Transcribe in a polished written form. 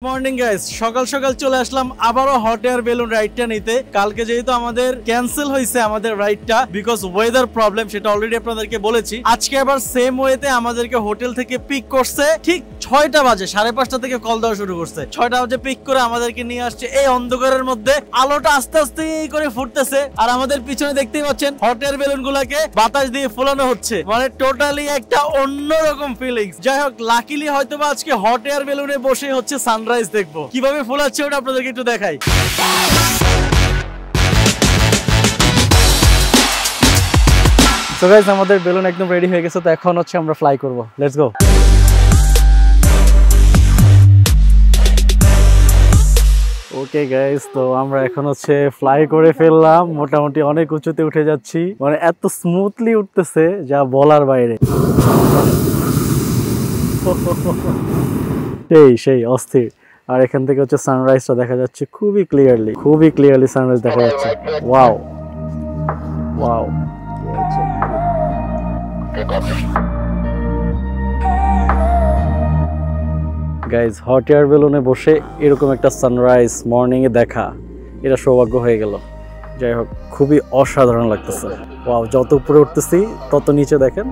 Morning guys, সকাল সকাল চলে আসলাম আবারও হট এয়ার বেলুন রাইডটা নিতে। কালকে যেহেতু আমাদের ক্যান্সেল হয়েছে আমাদের রাইডটা বিকজ ওয়েদার প্রবলেম, সেটা অলরেডি আপনাদেরকে বলেছি। আজকে আবার সেম ওয়েতে আমাদেরকে হোটেল থেকে পিক করছে ঠিক 6টা বাজে, 5:30 থেকে কল দেওয়া শুরু করছে। 6টা বাজে পিক করে আমাদেরকে নিয়ে আসছে এই অন্ধকারের মধ্যে। আলোটা আস্তে আস্তে করে ফুটতেছে আর আমাদের পিছনে দেখতেই পাচ্ছেন হট এয়ার বেলুন গুলাকে বাতাস দিয়ে ফোলানো হচ্ছে, মানে টোটালি একটা অন্যরকম ফিলিংস। যাই হোক, লাকিলি হয়তো বা আজকে হট এয়ার বেলুনে বসে হচ্ছে সানরাইজ দেখবো। কিভাবে ফোলাচ্ছে ওটা আপনাদেরকে একটু দেখাই। সো গাইস, আমাদের বেলুন একদম রেডি হয়ে গেছে, তো এখন হচ্ছে আমরা ফ্লাই করব। Let's go. ওকে গাইস, তো আমরা এখন হচ্ছে ফ্লাই করে ফেললাম। মোটামুটি অনেক উঁচুতে উঠে যাচ্ছি, মানে এত স্মুথলি উঠতেছে যা বলার বাইরে। সেই অস্থির। আর এখান থেকে হচ্ছে সানরাইজটা দেখা যাচ্ছে খুবই ক্লিয়ারলি সানরাইজ দেখা যাচ্ছে। Wow wow. Guys, hot air বেলুনে বসে এরকম একটা সানরাইজ মর্নিং এ দেখা, এটা সৌভাগ্য হয়ে গেল। যাই হোক, খুবই অসাধারণ লাগতেছে। ওয়াও, যত উপরে উঠতেছি তত নিচে দেখেন